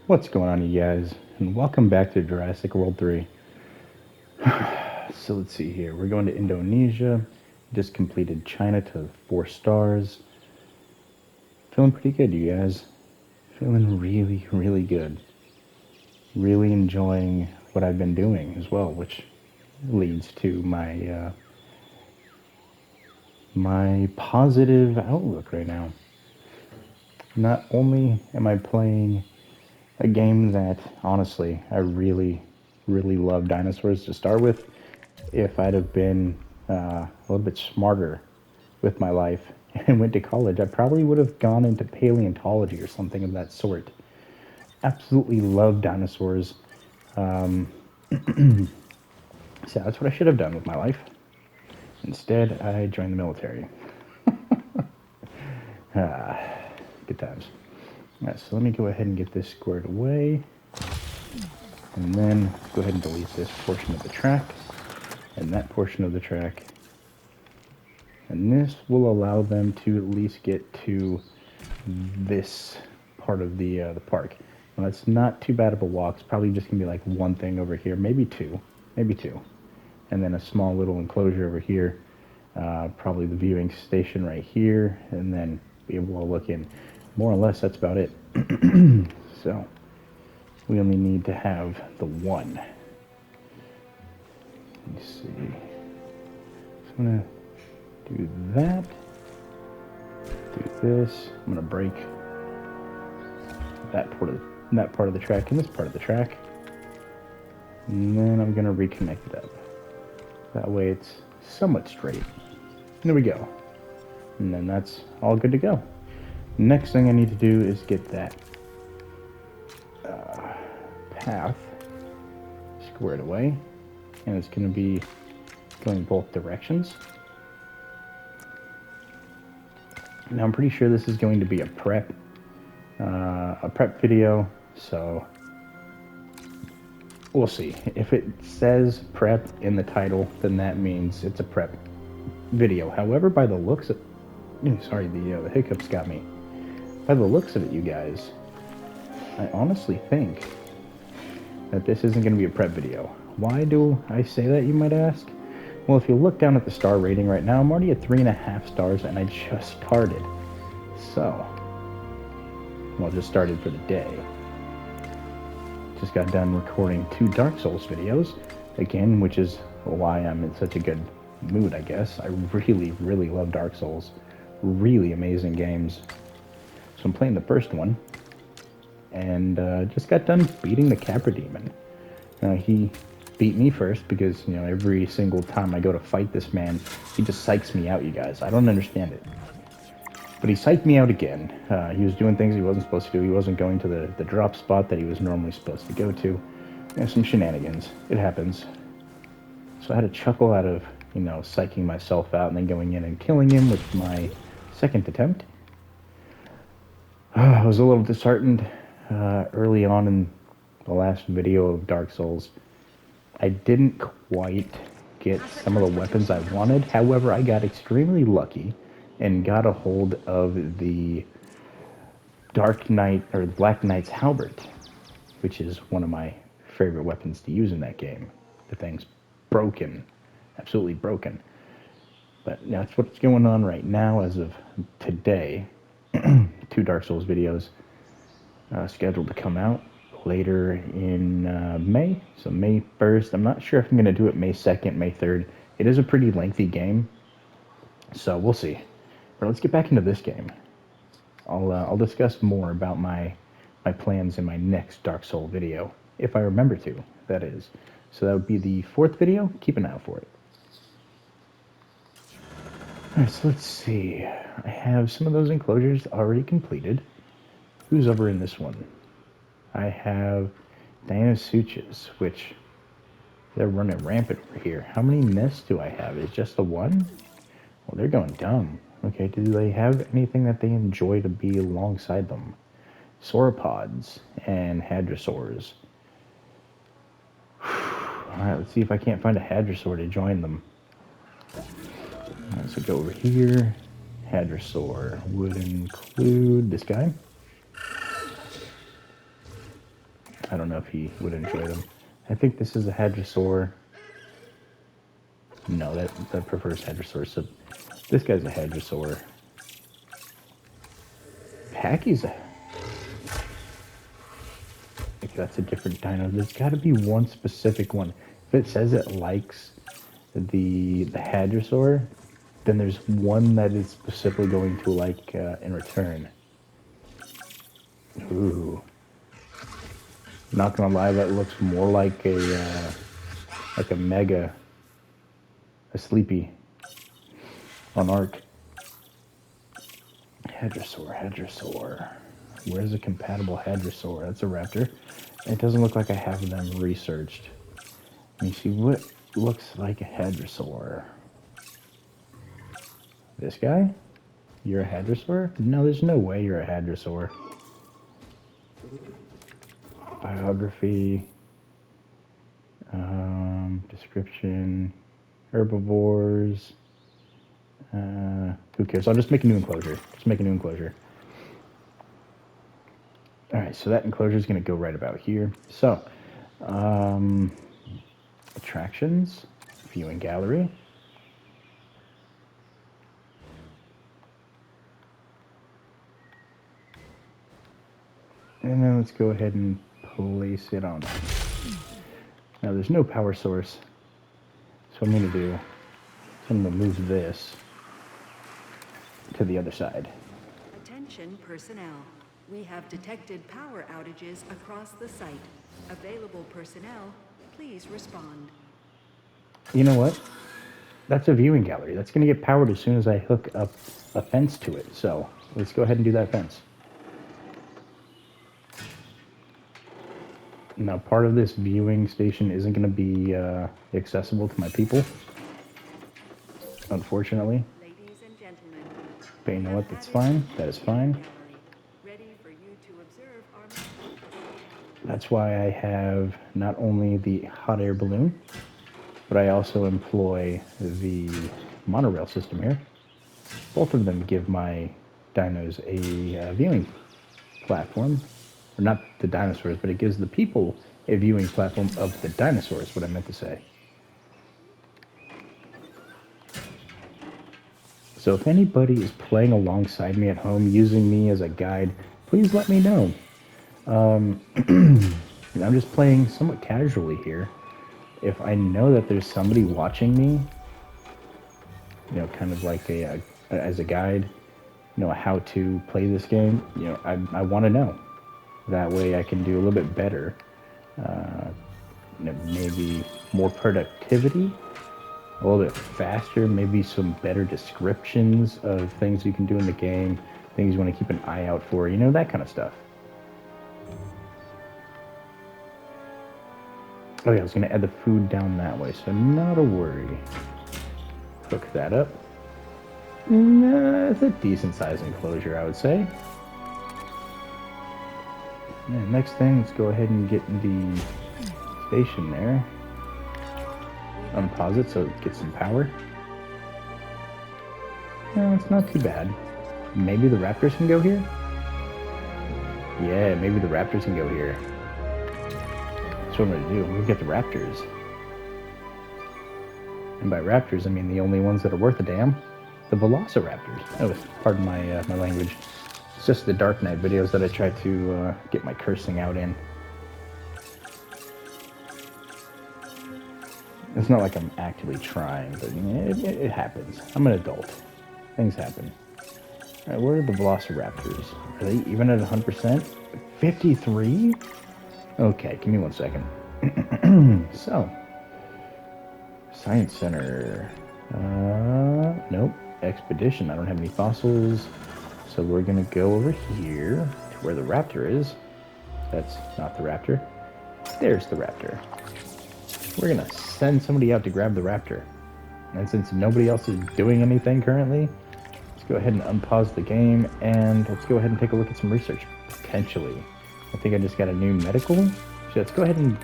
What's going on, you guys? And welcome back to Jurassic World 3. So let's see here. We're going to Indonesia. Just completed China to 4 stars. Feeling pretty good, you guys. Feeling really, really good. Really enjoying what I've been doing as well, which leads to my positive outlook right now. Not only am I playing a game that, honestly, I really, really love dinosaurs to start with. If I'd have been a little bit smarter with my life and went to college, I probably would have gone into paleontology or something of that sort. Absolutely love dinosaurs. So that's what I should have done with my life. Instead, I joined the military. Good times. Alright, so let me go ahead and get this squared away. And then go ahead and delete this portion of the track and that portion of the track. And this will allow them to at least get to this part of the park. Now, that's not too bad of a walk. It's probably just gonna be like one thing over here, maybe two, and then a small little enclosure over here. Probably the viewing station right here, and then be able to look in. More or less, that's about it. So we only need to have the one. Let me see. So I'm gonna do that. Do this. I'm gonna break that part of the track and this part of the track, and then I'm gonna reconnect it up. That way it's somewhat straight. There we go. And then that's all good to go. Next thing I need to do is get that path squared away, and it's going to be going both directions. Now I'm pretty sure this is going to be a prep video, so we'll see. If it says prep in the title, then that means it's a prep video. However, by the looks of, sorry, the hiccups got me. By the looks of it, you guys, I honestly think that this isn't going to be a prep video. Why do I say that, you might ask? Well, if you look down at the star rating right now, I'm already at 3.5 stars, and I just started. So, well, just started for the day. Just got done recording 2 Dark Souls videos, again, which is why I'm in such a good mood, I guess. I really, really love Dark Souls. Really amazing games. So I'm playing the first one, and just got done beating the Capra Demon. He beat me first because, every single time I go to fight this man, he just psychs me out, you guys. I don't understand it. But he psyched me out again. He was doing things he wasn't supposed to do. He wasn't going to the drop spot that he was normally supposed to go to. Some shenanigans. It happens. So I had a chuckle out of, psyching myself out and then going in and killing him with my second attempt. I was a little disheartened early on in the last video of Dark Souls. I didn't quite get some of the weapons I wanted. However, I got extremely lucky and got a hold of the Dark Knight, or Black Knight's halberd, which is one of my favorite weapons to use in that game. The thing's broken. Absolutely broken. But that's what's going on right now as of today. 2 Dark Souls videos scheduled to come out later in May. So May 1st. I'm not sure if I'm going to do it May 2nd, May 3rd. It is a pretty lengthy game, so we'll see. But let's get back into this game. I'll discuss more about my plans in my next Dark Souls video, if I remember to, that is. So that would be the 4th video. Keep an eye out for it. Alright, so let's see. I have some of those enclosures already completed. Who's over in this one? I have Dianosuchus, which they're running rampant over here. How many nests do I have? Is just the one? Well, they're going dumb. Okay, do they have anything that they enjoy to be alongside them? Sauropods and hadrosaurs. Alright, let's see if I can't find a hadrosaur to join them. Alright, so go over here. Hadrosaur would include this guy. I don't know if he would enjoy them. I think this is a hadrosaur. No, that prefers hadrosaur. So this guy's a hadrosaur. Packy's a... Like, that's a different dino. There's got to be one specific one. If it says it likes the hadrosaur, then there's one that is specifically going to like in return. Ooh. Not gonna lie, that looks more like a mega, a sleepy on Ark. Hadrosaur. Where's a compatible hadrosaur? That's a raptor. It doesn't look like I have them researched. Let me see what looks like a hadrosaur. This guy? You're a hadrosaur? No, there's no way you're a hadrosaur. Biography. Description. Herbivores. Who cares? I'll just make a new enclosure. Alright, so that enclosure is going to go right about here. So, attractions, viewing gallery. And then let's go ahead and place it on. Now there's no power source. So what I'm going to do is I'm going to move this to the other side. Attention personnel. We have detected power outages across the site. Available personnel, please respond. You know what? That's a viewing gallery. That's going to get powered as soon as I hook up a fence to it. So let's go ahead and do that fence. Now, part of this viewing station isn't going to be accessible to my people, unfortunately. Ladies and gentlemen, but you know what? That's fine. That is fine. ready for you to observe our... That's why I have not only the hot air balloon, but I also employ the monorail system here. Both of them give my dinos a viewing platform. Or not the dinosaurs, but it gives the people a viewing platform of the dinosaurs, what I meant to say. So if anybody is playing alongside me at home, using me as a guide, please let me know. I'm just playing somewhat casually here. If I know that there's somebody watching me, you know, kind of like as a guide, you know, how to play this game, you know, I want to know. That way I can do a little bit better, you know, maybe more productivity, a little bit faster, maybe some better descriptions of things you can do in the game, things you want to keep an eye out for, you know, that kind of stuff. Oh yeah, I was going to add the food down that way, so not a worry. Hook that up. It's a decent sized enclosure, I would say. And next thing, let's go ahead and get the station there. Unpause it so it gets some power. No, it's not too bad. Maybe the raptors can go here? Yeah, maybe the raptors can go here. That's what I'm going to do. We've got the raptors. And by raptors, I mean the only ones that are worth a damn. The velociraptors. Oh, pardon my my language. It's just the Dark Knight videos that I try to get my cursing out in. It's not like I'm actively trying, but it happens. I'm an adult. Things happen. Alright, where are the velociraptors? Are they even at 100%? 53? Okay, give me 1 second. So, Science Center. Nope. Expedition. I don't have any fossils. So we're going to go over here to where the raptor is. That's not the raptor. There's the raptor. We're going to send somebody out to grab the raptor. And since nobody else is doing anything currently, let's go ahead and unpause the game and let's go ahead and take a look at some research. Potentially. I think I just got a new medical. So let's go ahead and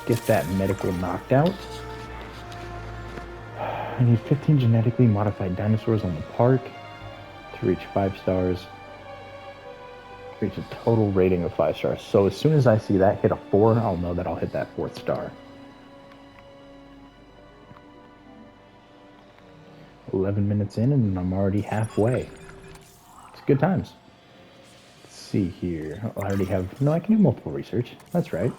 get that medical knocked out. I need 15 genetically modified dinosaurs on the park to reach 5 stars. Reach a total rating of 5 stars. So as soon as I see that hit a 4, I'll know that I'll hit that 4th star. 11 minutes in and I'm already halfway. It's good times. Let's see here. I already have... No, I can do multiple research. That's right.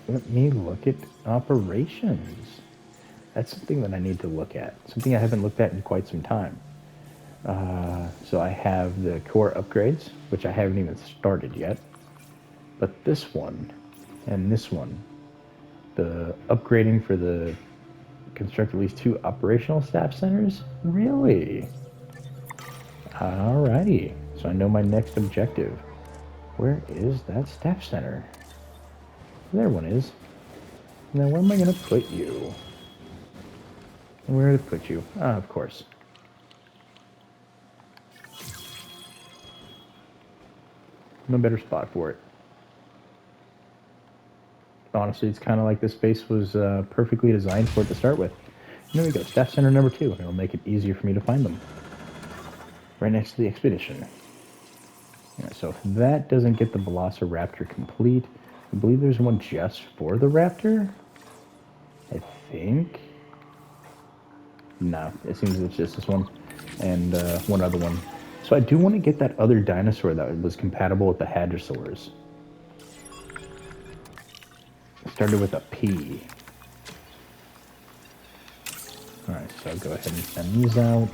Let me look at operations. That's something that I need to look at. Something I haven't looked at in quite some time. So I have the core upgrades, which I haven't even started yet. But this one and this one, the upgrading for the construct at least 2 operational staff centers? Really? Alrighty. So I know my next objective. Where is that staff center? There one is. Now where am I going to put you? Where to put you? Ah, of course. No better spot for it. Honestly, it's kind of like this base was perfectly designed for it to start with. And there we go, staff center number 2. It'll make it easier for me to find them. Right next to the expedition. Right, so if that doesn't get the Velociraptor complete, I believe there's one just for the Raptor? I think? No, it seems it's just this one. And one other one. So I do want to get that other dinosaur that was compatible with the Hadrosaurs. It started with a P. Alright, so I'll go ahead and send these out.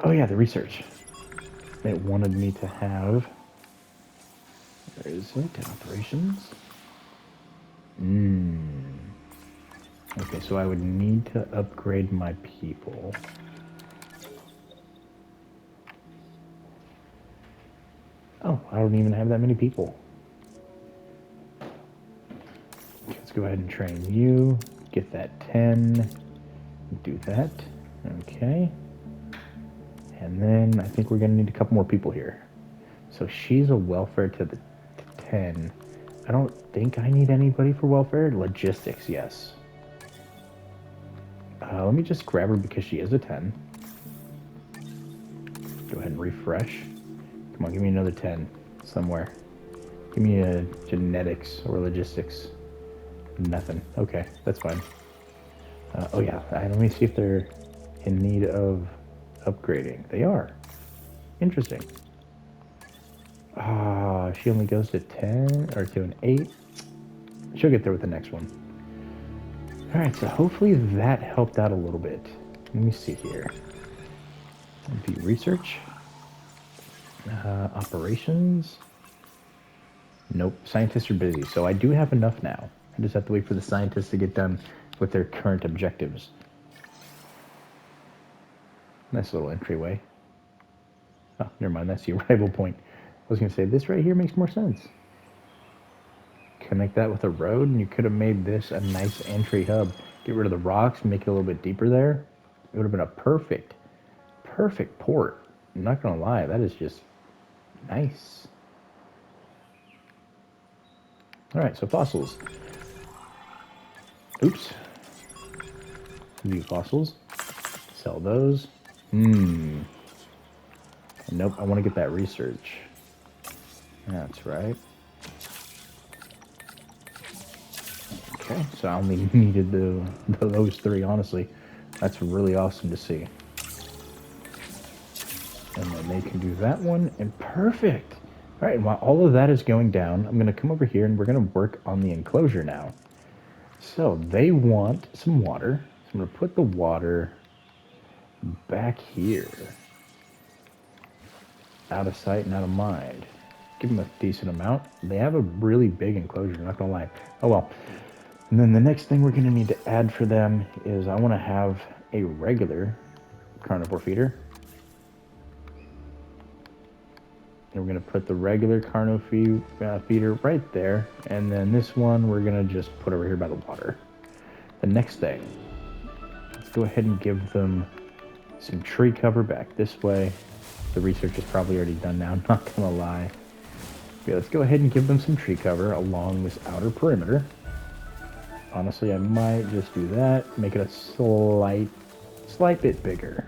Oh yeah, the research. It wanted me to have... Where is it? Operations? Okay, so I would need to upgrade my people. Oh, I don't even have that many people. Let's go ahead and train you. Get that 10. Do that. Okay. And then I think we're going to need a couple more people here. So she's a welfare to the 10. I don't think I need anybody for welfare. Logistics, yes. Let me just grab her because she is a 10. Go ahead and refresh. Come on, give me another 10 somewhere. Give me a genetics or logistics. Nothing. Okay, that's fine. Oh yeah, let me see if they're in need of upgrading. They are. Interesting. She only goes to 10 or to an 8. She'll get there with the next one. Alright, so hopefully that helped out a little bit. Let me see here. View research. Operations. Nope, scientists are busy, so I do have enough now. I just have to wait for the scientists to get done with their current objectives. Nice little entryway. Oh, never mind, that's the arrival point. I was going to say, this right here makes more sense. Connect that with a road, and you could have made this a nice entry hub. Get rid of the rocks, make it a little bit deeper there. It would have been a perfect port. I'm not going to lie, that is just nice. Alright, so fossils. Oops. View fossils. Sell those. Nope, I want to get that research. That's right. Okay, so I only needed those 3, honestly. That's really awesome to see. And then they can do that one, and perfect! Alright, and while all of that is going down, I'm going to come over here and we're going to work on the enclosure now. So, they want some water. So I'm going to put the water back here. Out of sight and out of mind. Give them a decent amount. They have a really big enclosure, not going to lie. Oh well. And then the next thing we're going to need to add for them is I want to have a regular carnivore feeder. And we're going to put the regular carnivore feeder right there. And then this one we're going to just put over here by the water. The next thing, let's go ahead and give them some tree cover back this way. The research is probably already done now, I'm not going to lie. Okay, let's go ahead and give them some tree cover along this outer perimeter. Honestly, I might just do that. Make it a slight bit bigger.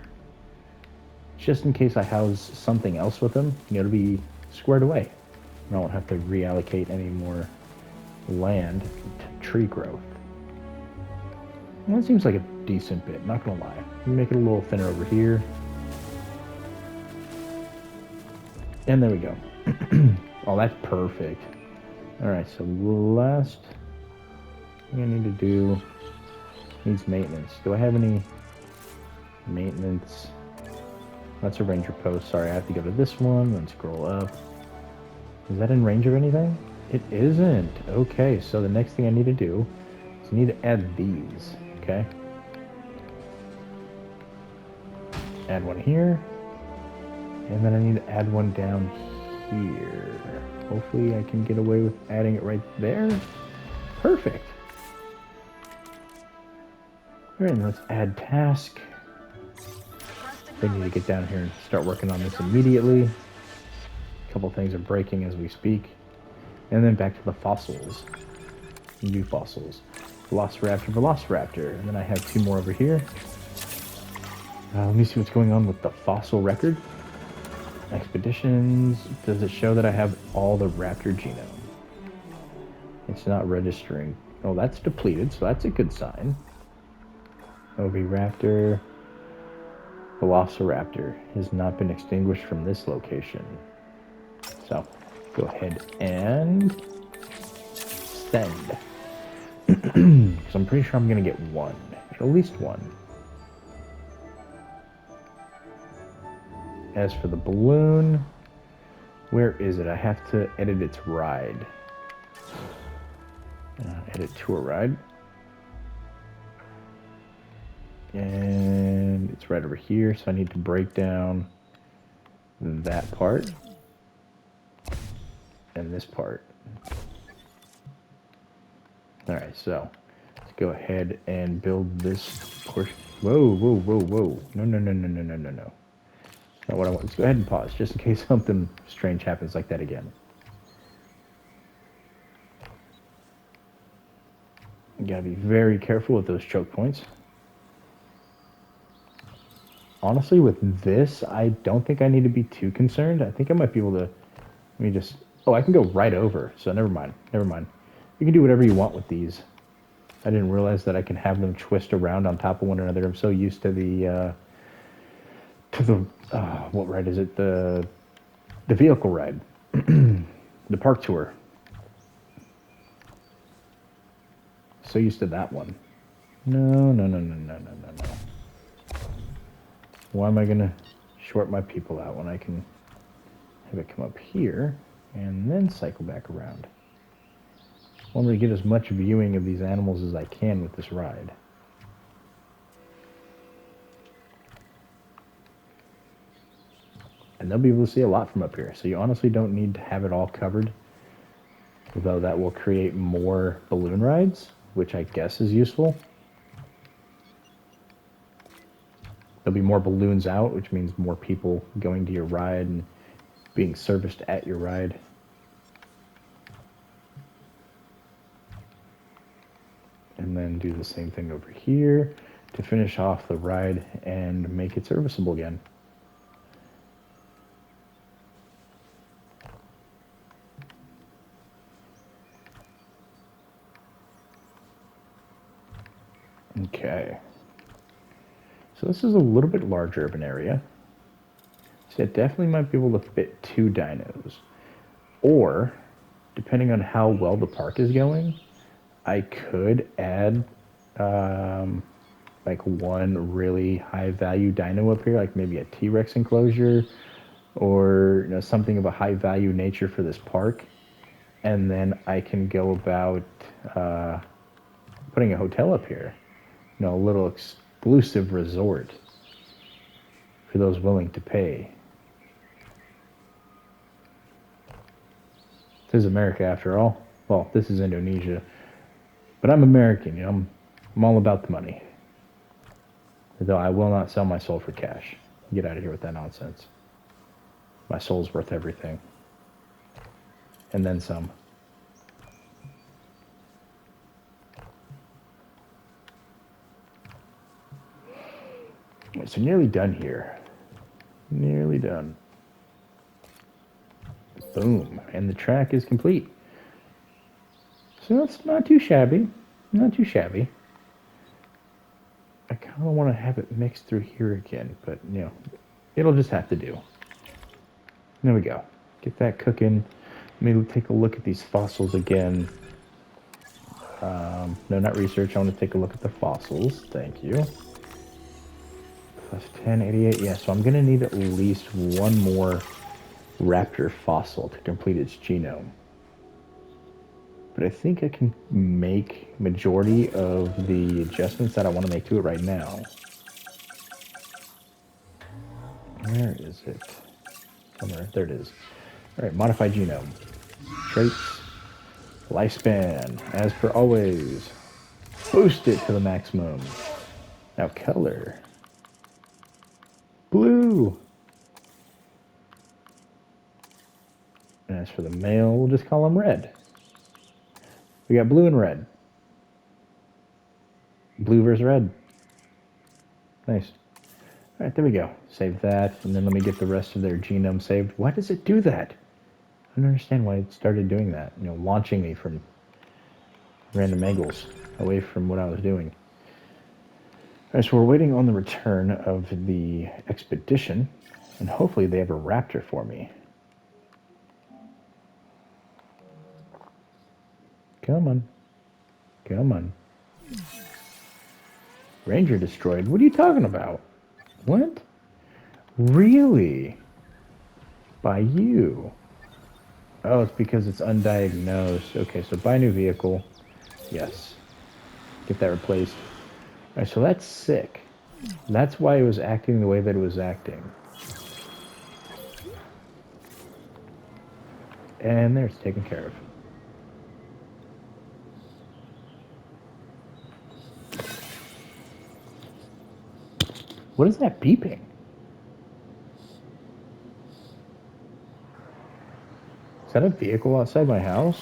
just in case I house something else with them, it'll be squared away. I won't have to reallocate any more land to tree growth. Well, that seems like a decent bit, not gonna lie. Make it a little thinner over here. And there we go. Oh, that's perfect. Alright, so last thing I need to do needs maintenance. Do I have any maintenance? That's a ranger post. Sorry, I have to go to this one, then scroll up. Is that in range of anything? It isn't. Okay, so the next thing I need to do is I need to add these. Okay. Add one here. And then I need to add one down here. Hopefully I can get away with adding it right there. Perfect. All right, let's add task. They need to get down here and start working on this immediately. A couple things are breaking as we speak. And then back to the fossils. New fossils. Velociraptor, Velociraptor. And then I have two more over here. Let me see what's going on with the fossil record. Expeditions. Does it show that I have all the raptor genome? It's not registering. Oh, that's depleted, so that's a good sign. Oviraptor. Velociraptor has not been extinguished from this location. So, go ahead and send. Because I'm pretty sure I'm going to get one. At least one. As for the balloon, where is it? I have to edit its ride. Edit tour ride. And it's right over here, so I need to break down that part and this part. Alright, so let's go ahead and build this portion. Whoa, whoa, whoa, whoa. No, no, no, no, no, no, no, no. Not what I want. Let's go ahead and pause, just in case something strange happens like that again. You gotta be very careful with those choke points. Honestly, with this, I don't think I need to be too concerned. I think I might be able to... Let me just... Oh, I can go right over, so never mind. Never mind. You can do whatever you want with these. I didn't realize that I can have them twist around on top of one another. I'm so used to the... what ride is it? The vehicle ride. The park tour. So used to that one. No, no, no, no, no, no, no, no. Why am I going to short my people out when I can have it come up here and then cycle back around? I want to get as much viewing of these animals as I can with this ride. And they'll be able to see a lot from up here. So you honestly don't need to have it all covered. Although that will create more balloon rides, which I guess is useful. There'll be more balloons out, which means more people going to your ride and being serviced at your ride. And then do the same thing over here to finish off the ride and make it serviceable again. Okay. So this is a little bit larger of an area. So it definitely might be able to fit 2 dinos. Or, depending on how well the park is going, I could add like one really high value dino up here, like maybe a T-Rex enclosure, or something of a high value nature for this park. And then I can go about putting a hotel up here. A little exclusive resort for those willing to pay. This is America after all. Well, this is Indonesia. But I'm American, I'm all about the money. Though I will not sell my soul for cash. Get out of here with that nonsense. My soul's worth everything. And then some. So nearly done here. Nearly done. Boom. And the track is complete. So it's not too shabby. Not too shabby. I kind of want to have it mixed through here again, but, you know, it'll just have to do. There we go. Get that cooking. Maybe take a look at these fossils again. No, not research. I want to take a look at the fossils. Thank you. Plus 10, 88. Yeah, so I'm going to need at least one more raptor fossil to complete its genome. But I think I can make majority of the adjustments that I want to make to it right now. Where is it? Somewhere. There it is. All right, modify genome. Traits. Lifespan. As per always. Boost it to the maximum. Now color. Blue. And as for the male, we'll just call him red. We got blue and red. Blue versus red. Nice. All right, there we go. Save that, and then let me get the rest of their genome saved. Why does it do that? I don't understand why it started doing that. You know, launching me from random angles away from what I was doing. All right, so we're waiting on the return of the expedition, and hopefully they have a raptor for me. Come on. Come on. Ranger destroyed? What are you talking about? What? Really? By you? Oh, it's because it's undiagnosed. Okay, so buy new vehicle. Yes. Get that replaced. All right, so that's sick. That's why it was acting the way that it was acting. And there, it's taken care of. What is that beeping? Is that a vehicle outside my house?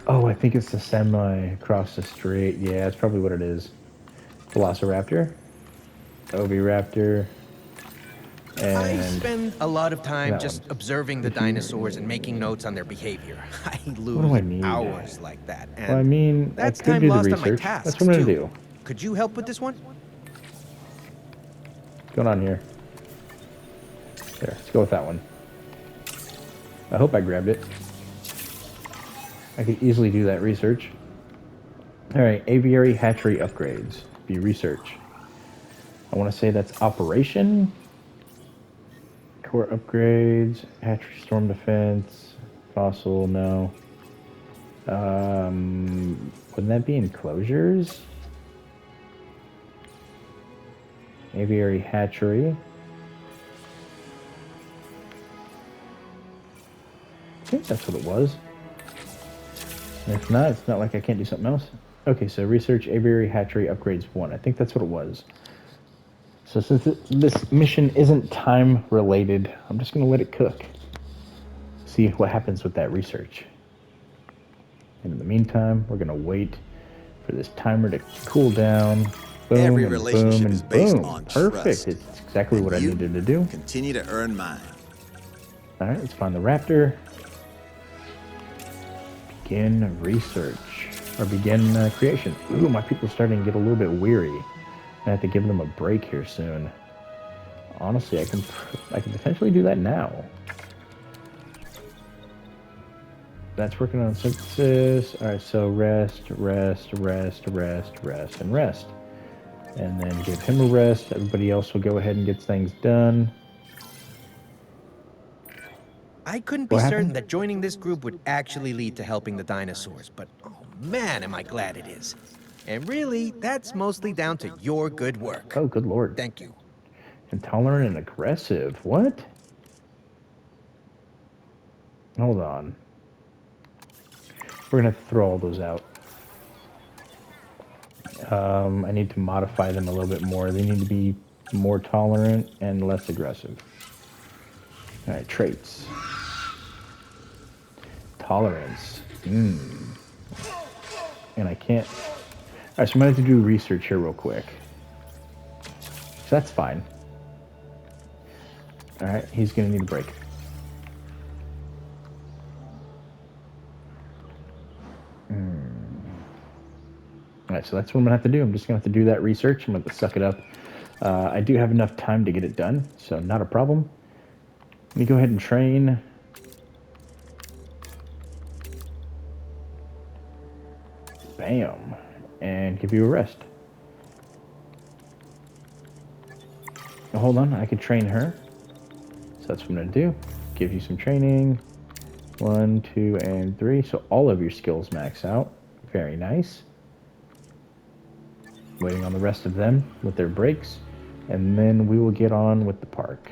Oh, I think it's the semi across the street. Yeah, that's probably what it is. Velociraptor, Oviraptor, I and spend a lot of time that just one. observing the dinosaurs and making notes on their behavior. I What do lose I need? hours like that, Well, I and mean, I that's could time do the lost on my research. That's tasks what I'm gonna too. do. Could you help with this one? What's going on here? There, let's go with that one. I hope I grabbed it. I could easily do that research. All right, aviary hatchery upgrades. Be research. I want to say that's operation. Core upgrades, hatchery storm defense, fossil, no. Wouldn't that be enclosures? Aviary hatchery. I think that's what it was. And if not, it's not like I can't do something else. Okay, so research aviary hatchery upgrades 1. I think that's what it was. So since this mission isn't time related, I'm just going to let it cook. See what happens with that research. And in the meantime, we're going to wait for this timer to cool down. Boom, Every and relationship boom, is and based boom. on Perfect. trust. It's exactly And what I you needed to do. continue to earn mine. All right, let's find the raptor. Begin research. Or begin creation. Ooh, my people are starting to get a little bit weary. I have to give them a break here soon. Honestly, I can potentially do that now. That's working on synthesis. All right, so rest, rest, rest, rest, rest, and rest. And then give him a rest. Everybody else will go ahead and get things done. I couldn't be What certain happened? that joining this group would actually lead to helping the dinosaurs, but oh man, am I glad it is. And really, that's mostly down to your good work. Oh, good lord. Thank you. Intolerant and aggressive. What? Hold on. We're going to throw all those out. I need to modify them a little bit more. They need to be more tolerant and less aggressive. All right, traits. Tolerance. And I can't... All right, so I'm going to have to do research here real quick. So that's fine. Alright, he's gonna need a break. Alright, so that's what I'm gonna have to do. I'm just gonna have to do that research. I'm gonna have to suck it up. I do have enough time to get it done, so not a problem. Let me go ahead and train. Bam. And give you a rest. Now, hold on, I could train her. So that's what I'm gonna do. Give you some training. 1, 2, and 3. So all of your skills max out. Very nice. Waiting on the rest of them with their breaks. And then we will get on with the park.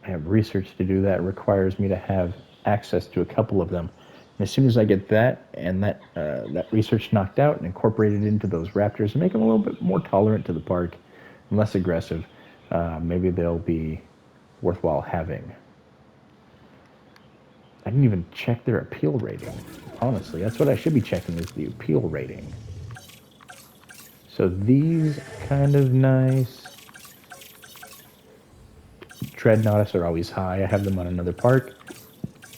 I have research to do that. It requires me to have access to a couple of them. And as soon as I get that and that research knocked out and incorporated into those raptors and make them a little bit more tolerant to the park and less aggressive, maybe they'll be worthwhile having. I didn't even check their appeal rating. Honestly, that's what I should be checking, is the appeal rating. So these are kind of nice. Dreadnoughtus are always high. I have them on another park.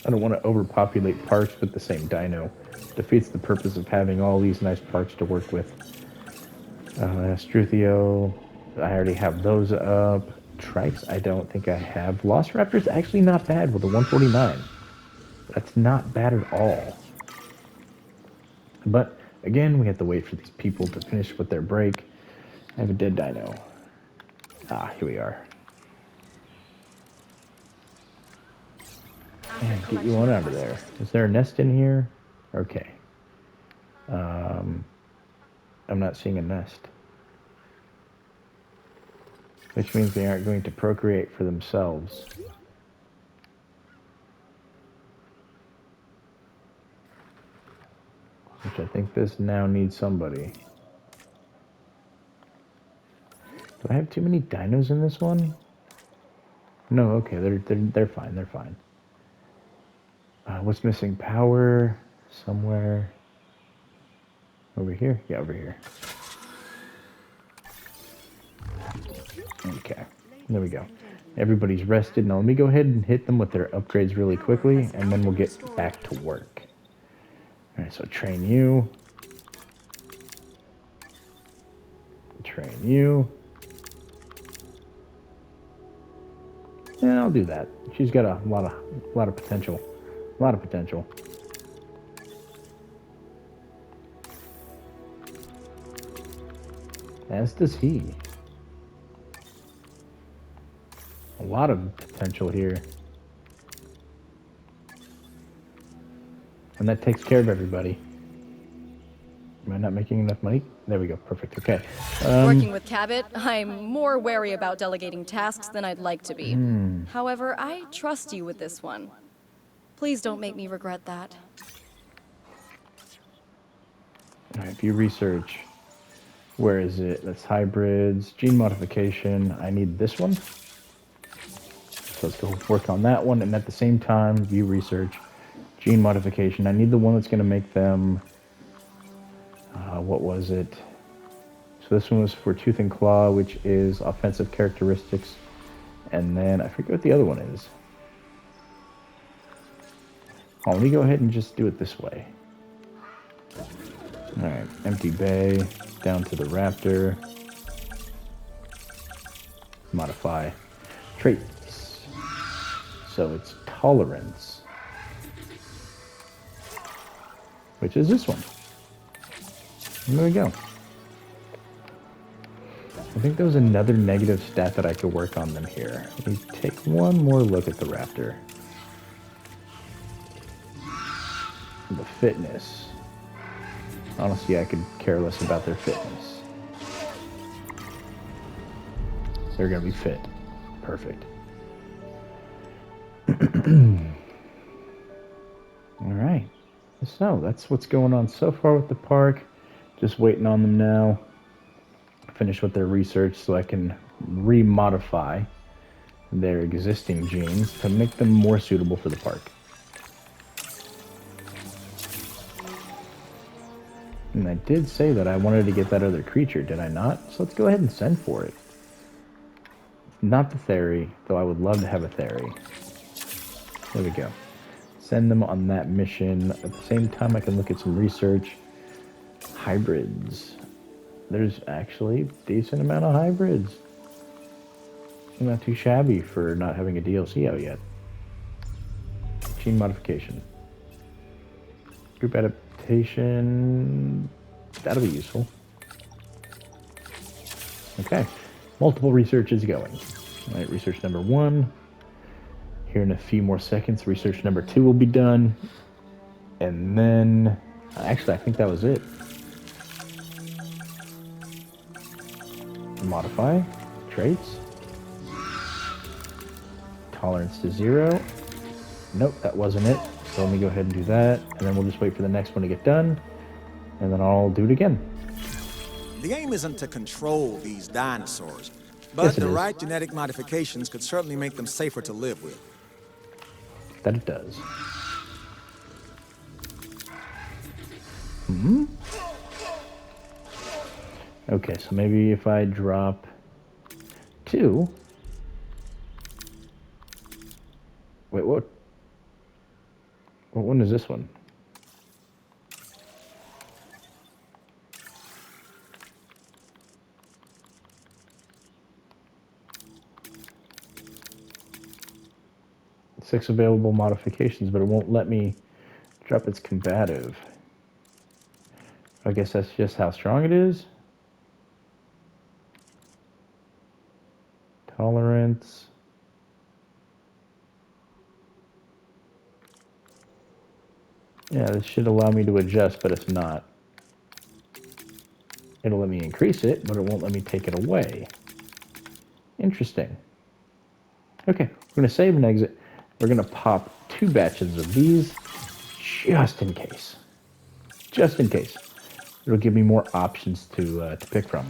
I don't want to overpopulate parks with the same dino. Defeats the purpose of having all these nice parks to work with. Struthio, I already have those up. Trikes, I don't think I have. Lost Raptor's actually not bad with a 149. That's not bad at all. But again, we have to wait for these people to finish with their break. I have a dead dino. Ah, here we are. And get you on out of there. Is there a nest in here? Okay. I'm not seeing a nest. Which means they aren't going to procreate for themselves. Which I think this now needs somebody. Do I have too many dinos in this one? No, okay, they're fine, they're fine. What's missing? Power somewhere. Over here? Yeah, over here. Okay, there we go. Everybody's rested. Now let me go ahead and hit them with their upgrades really quickly, and then we'll get back to work. Alright, so train you. Train you. Yeah, I'll do that. She's got a lot of potential. A lot of potential. As does he. A lot of potential here. And that takes care of everybody. Am I not making enough money? There we go. Perfect. Okay. Working with Cabot, I'm more wary about delegating tasks than I'd like to be. However, I trust you with this one. Please don't make me regret that. All right, if you research, where is it? That's hybrids, gene modification. I need this one. So let's go work on that one. And at the same time, view research, gene modification. I need the one that's going to make them... what was it? So this one was for Tooth and Claw, which is offensive characteristics. And then I forget what the other one is. Oh, let me go ahead and just do it this way. Alright, empty bay, down to the raptor. Modify traits. So it's tolerance. Which is this one. And there we go. I think there was another negative stat that I could work on them here. Let me take one more look at the raptor. The fitness. Honestly, I could care less about their fitness. They're going to be fit. Perfect. Alright. So, that's what's going on so far with the park. Just waiting on them now. Finish with their research so I can remodify their existing genes to make them more suitable for the park. And I did say that I wanted to get that other creature, did I not? So let's go ahead and send for it. Not the Theory, though I would love to have a Theory. There we go. Send them on that mission. At the same time, I can look at some research. Hybrids. There's actually a decent amount of hybrids. Not too shabby for not having a DLC out yet. Gene modification. Group adaptation. That'll be useful. Okay. Multiple research is going. All right, research number 1. Here in a few more seconds, research number 2 will be done. And then, actually, I think that was it. Modify. Traits. Tolerance to 0. Nope, that wasn't it. So let me go ahead and do that. And then we'll just wait for the next one to get done. And then I'll do it again. The aim isn't to control these dinosaurs, but the right genetic modifications could certainly make them safer to live with. That it does. Hmm? Okay, so maybe if I drop 2. Wait, what? What one is this one? Six available modifications, but it won't let me drop its combative. I guess that's just how strong it is. Tolerance. Yeah, this should allow me to adjust, but it's not. It'll let me increase it, but it won't let me take it away. Interesting. Okay, we're going to save and exit. We're going to pop 2 batches of these, just in case. Just in case. It'll give me more options to pick from.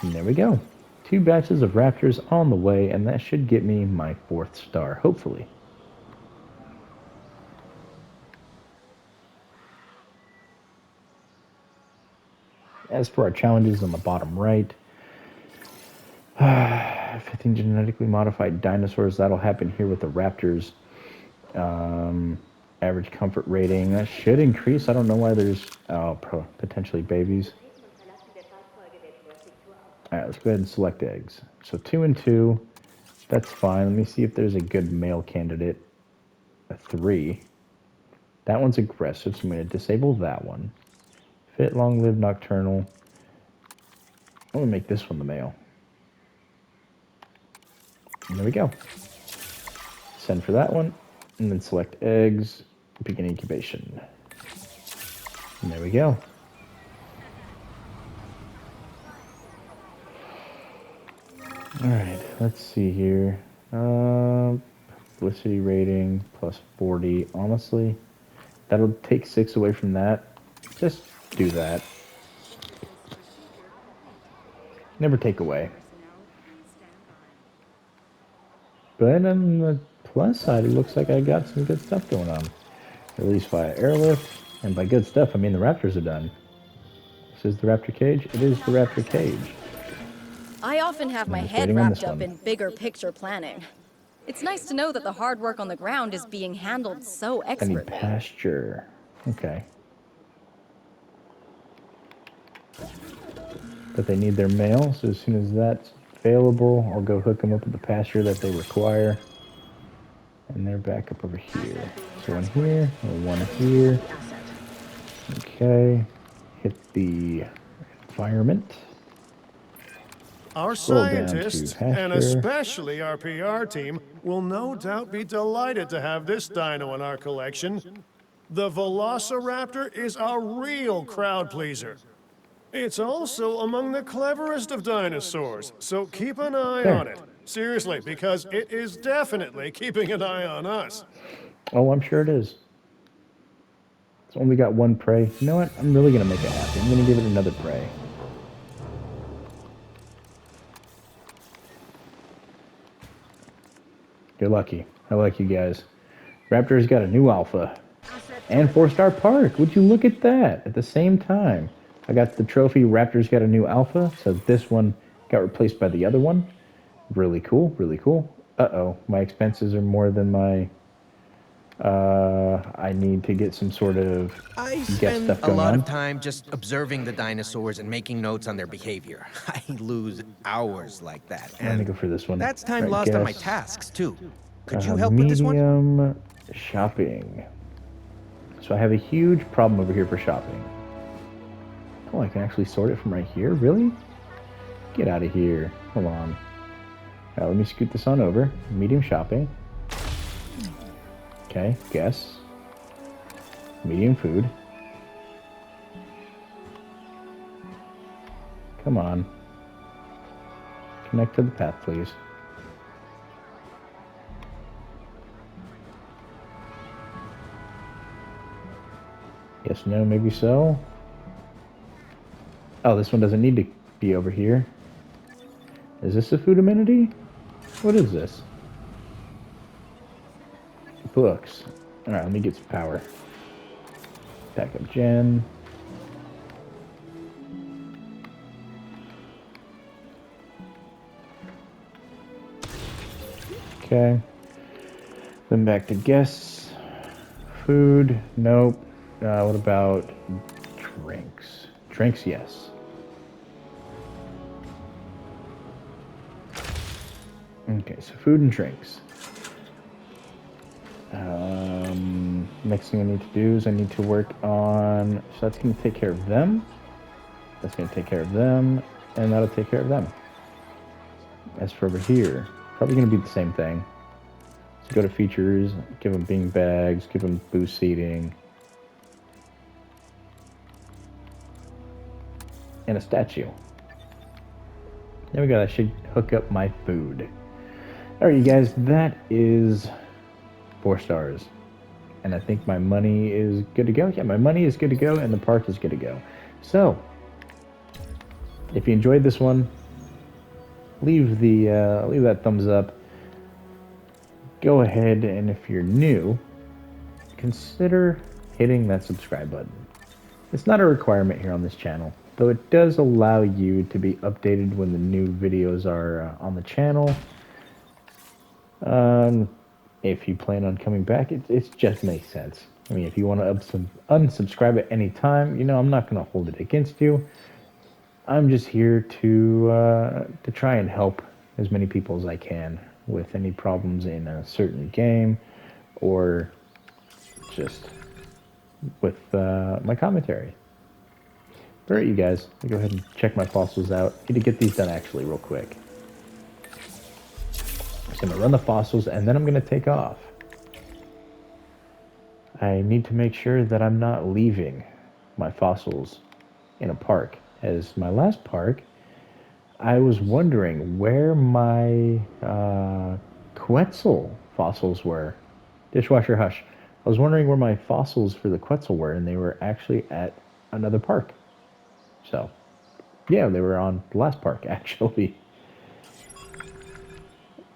And there we go. 2 batches of raptors on the way, and that should get me my 4th star, hopefully. As for our challenges on the bottom right, 15 genetically modified dinosaurs. That'll happen here with the raptors. Average comfort rating. That should increase. I don't know why there's potentially babies. All right, let's go ahead and select eggs. So 2 and 2. That's fine. Let me see if there's a good male candidate. A 3. That one's aggressive, so I'm going to disable that one. Fit, long-lived, nocturnal. I'm going to make this one the male. And there we go. Send for that one, and then select eggs, begin incubation. And there we go. Alright, let's see here. Publicity rating plus 40. Honestly, that'll take 6 away from that. Just do that. Never take away. But on the plus side, it looks like I got some good stuff going on. Release via airlift. And by good stuff, I mean the raptors are done. This is the raptor cage. It is the raptor cage. I often have my head wrapped up in bigger picture planning. It's nice to know that the hard work on the ground is being handled so expertly. I need pasture. Okay. But they need their male, so as soon as that's available, I'll go hook them up with the pasture that they require. And they're back up over here. So one here, and one here. Okay. Hit the environment. Our scientists, and especially our PR team, will no doubt be delighted to have this dino in our collection. The Velociraptor is a real crowd pleaser. It's also among the cleverest of dinosaurs, so keep an eye on it. Seriously, because it is definitely keeping an eye on us. Oh, I'm sure it is. It's only got one prey. You know what? I'm really going to make it happen. I'm going to give it another prey. You're lucky. I like you guys. Raptor's got a new alpha. And 4-star park. Would you look at that? At the same time. I got the trophy. Raptor's got a new alpha. So this one got replaced by the other one. Really cool, really cool. Uh-oh, my expenses are more than my... I need to get some sort of I guest spend stuff a going lot on. of time just observing the dinosaurs and making notes on their behavior. I lose hours like that, Let me and go for this one. that's time Right, lost on my guess. tasks, too. Could you help with this one? Medium shopping. So I have a huge problem over here for shopping. Oh, I can actually sort it from right here? Really? Get out of here. Hold on. Let me scoot this on over. Medium shopping. Okay, guess. Medium food. Come on. Connect to the path, please. Yes, no, maybe so. Oh, this one doesn't need to be over here. Is this a food amenity? What is this? Books. Alright, let me get some power. Backup gen. Okay. Then back to guests. Food. Nope. What about drinks? Drinks, yes. Okay, so food and drinks. Next thing I need to do is I need to work on... So that's going to take care of them. That's going to take care of them. And that'll take care of them. As for over here, probably going to be the same thing. So go to features, give them bean bags, give them boost seating. And a statue. There we go, that should hook up my food. Alright, you guys, that is 4 stars. And I think my money is good to go. Yeah, my money is good to go, and the park is good to go. So, if you enjoyed this one, leave that thumbs up. Go ahead, and if you're new, consider hitting that subscribe button. It's not a requirement here on this channel, though it does allow you to be updated when the new videos are on the channel. If you plan on coming back, it just makes sense. I mean, if you want to unsubscribe at any time, you know, I'm not going to hold it against you. I'm just here to try and help as many people as I can with any problems in a certain game, or just with my commentary. All right, you guys, let me go ahead and check my fossils out. Need to get these done actually real quick. So I'm going to run the fossils, and then I'm going to take off. I need to make sure that I'm not leaving my fossils in a park. As my last park, I was wondering where my Quetzal fossils were. Dishwasher hush. I was wondering where my fossils for the Quetzal were, and they were actually at another park. So, yeah, they were on the last park, actually.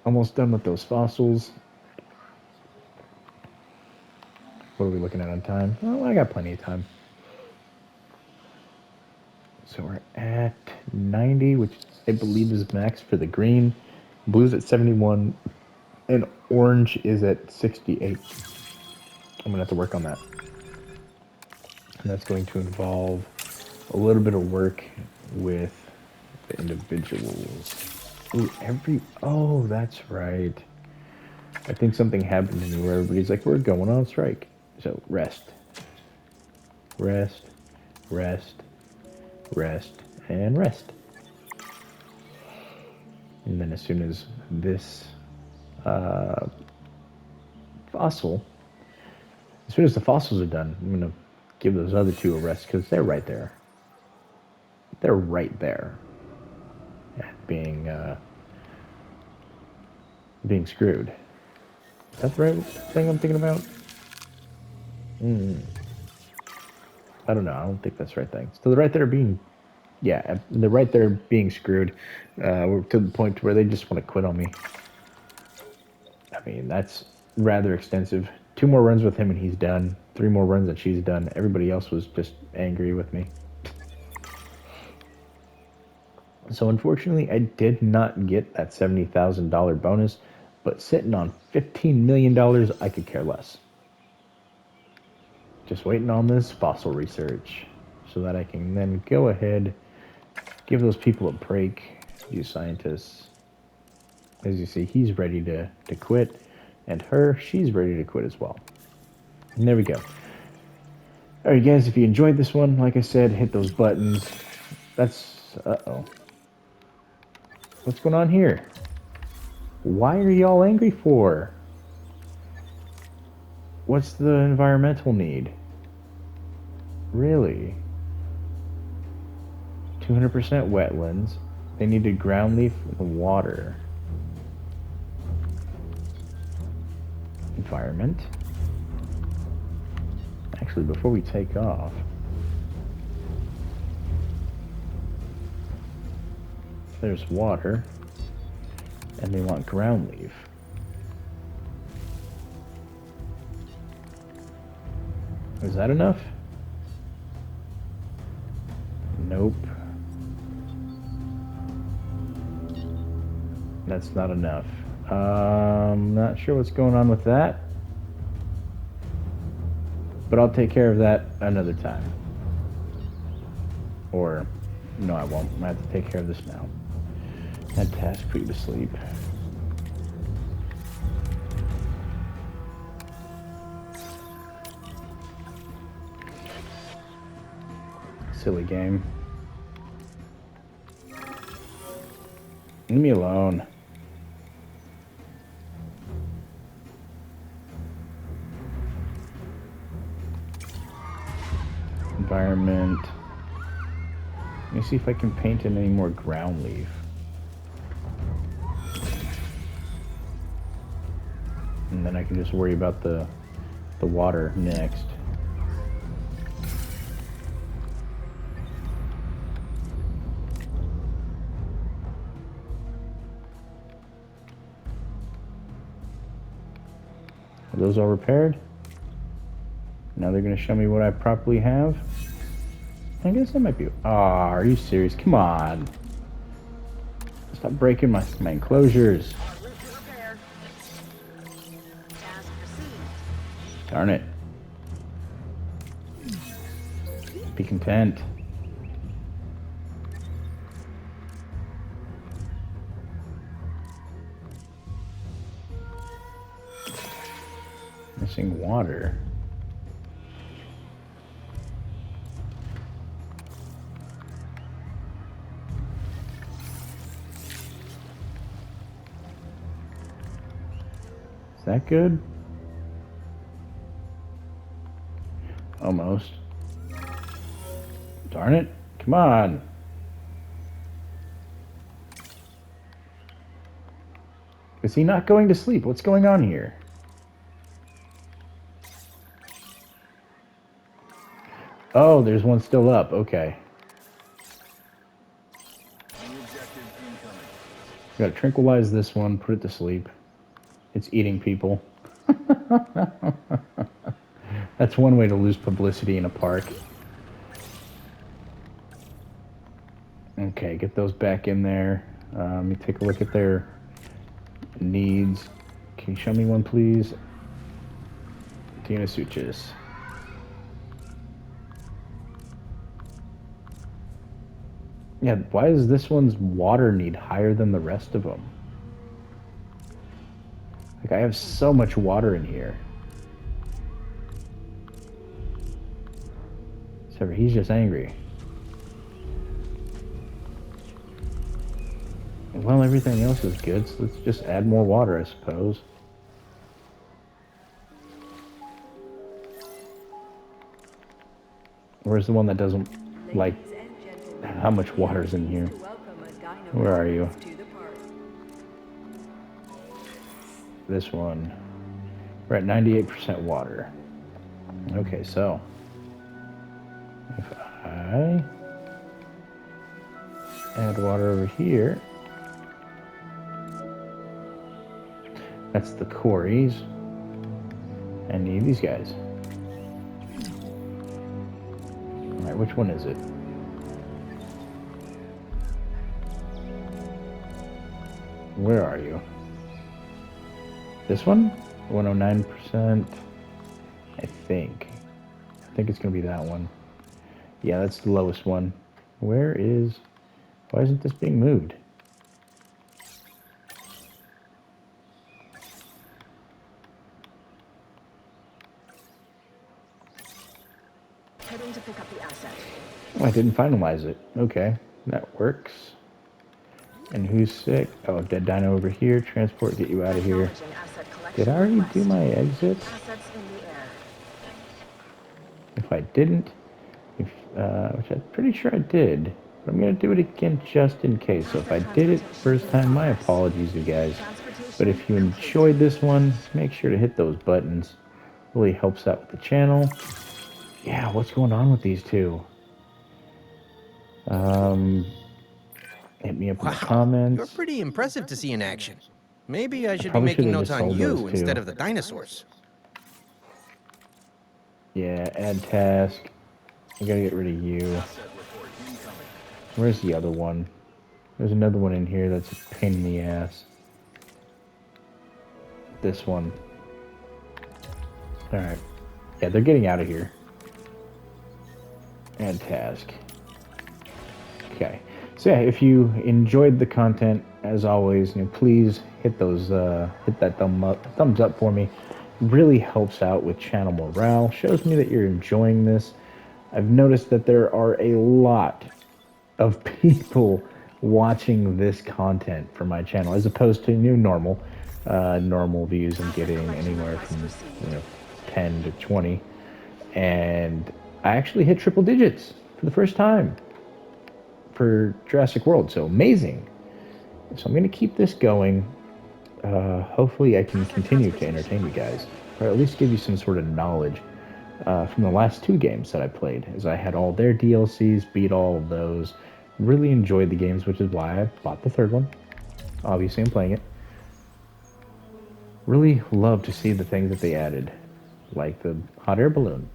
Almost done with those fossils. What are we looking at on time? Oh, I got plenty of time. So we're at 90, which I believe is max for the green. Blue's at 71, and orange is at 68. I'm going to have to work on that. And that's going to involve a little bit of work with the individuals. Ooh, oh, that's right. I think something happened to me where everybody's like, we're going on strike. So rest. Rest. Rest. Rest. And rest. And then as soon as this fossil, as soon as the fossils are done, I'm going to give those other two a rest because they're right there. They're right there. Being screwed. Is that the right thing I'm thinking about? I don't know. I don't think that's the right thing. So the right there being, yeah, the right there being screwed. We're to the point where they just want to quit on me. I mean, that's rather extensive. 2 more runs with him and he's done. 3 more runs and she's done. Everybody else was just angry with me. So unfortunately, I did not get that $70,000 bonus, but sitting on $15 million, I could care less. Just waiting on this fossil research so that I can then go ahead, give those people a break, these scientists. As you see, he's ready to quit, and she's ready to quit as well. And there we go. Alright guys, if you enjoyed this one, like I said, hit those buttons. Uh-oh. What's going on here? Why are y'all angry for? What's the environmental need? Really? 200% wetlands. They needed ground leaf and water. Environment. Actually, before we take off, there's water, and they want ground leaf. Is that enough? Nope. That's not enough. Not sure what's going on with that, but I'll take care of that another time. Or, no, I won't. I have to take care of this now. That task put you to sleep. Silly game. Leave me alone. Environment. Let me see if I can paint in any more ground leaf. And then I can just worry about the water next. Are those all repaired? Now they're going to show me what I properly have. I guess that might be... Ah, are you serious? Come on. Stop breaking my enclosures. Darn it. Be content. Missing water. Is that good? Almost. Darn it. Come on. Is he not going to sleep? What's going on here? Oh, there's one still up. Okay. Gotta tranquilize this one, put it to sleep. It's eating people. That's one way to lose publicity in a park. Okay, get those back in there. Let me take a look at their needs. Can you show me one, please? Tina Suchis. Yeah, why is this one's water need higher than the rest of them? Like, I have so much water in here. Except he's just angry. Well, everything else is good, so let's just add more water, I suppose. Where's the one that doesn't like how much water's in here? Where are you? This one. We're at 98% water. Okay, so if I add water over here, that's the quarries. I need these guys. Alright, which one is it? Where are you? This one? 109%. I think it's gonna be that one. Yeah, that's the lowest one. Why isn't this being moved? Heading to pick up the asset. Oh, I didn't finalize it. Okay, that works. And who's sick? Oh, dead dino over here. Transport, get you out of here. Acknowledging asset collection Did I already request. do my exit? Assets in the air. If I didn't, which I'm pretty sure I did, but I'm going to do it again just in case. So if I did it first time, my apologies, you guys. But if you enjoyed this one, make sure to hit those buttons. Really helps out with the channel. Yeah, what's going on with these two? Hit me up in the comments. You're pretty impressive to see in action. Maybe I should be probably making should've notes just on sold you those, instead too. of the dinosaurs. Yeah, add task. I gotta get rid of you. Where's the other one? There's another one in here that's a pain in the ass. This one. Alright. Yeah, they're getting out of here. Add task. Okay. So yeah, if you enjoyed the content, as always, please hit that thumbs up for me. Really helps out with channel morale. Shows me that you're enjoying this. I've noticed that there are a lot of people watching this content for my channel, as opposed to normal views. I'm getting anywhere from 10 to 20, and I actually hit triple digits for the first time for Jurassic World. So amazing. So I'm going to keep this going. Hopefully I can continue to entertain you guys, or at least give you some sort of knowledge from the last two games that I played, as I had all their DLCs, beat all of those, really enjoyed the games, which is why I bought the third one. Obviously I'm playing it. Really love to see the things that they added, like the hot air balloon.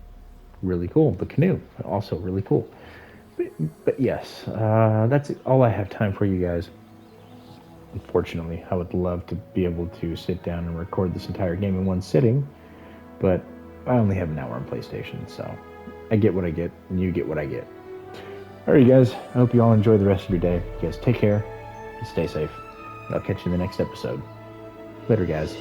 Really cool. The canoe, also really cool. But yes, that's all I have time for, you guys. Unfortunately, I would love to be able to sit down and record this entire game in one sitting, but I only have an hour on PlayStation, so I get what I get, and you get what I get. Alright, you guys, I hope you all enjoy the rest of your day. You guys take care, and stay safe, and I'll catch you in the next episode. Later, guys.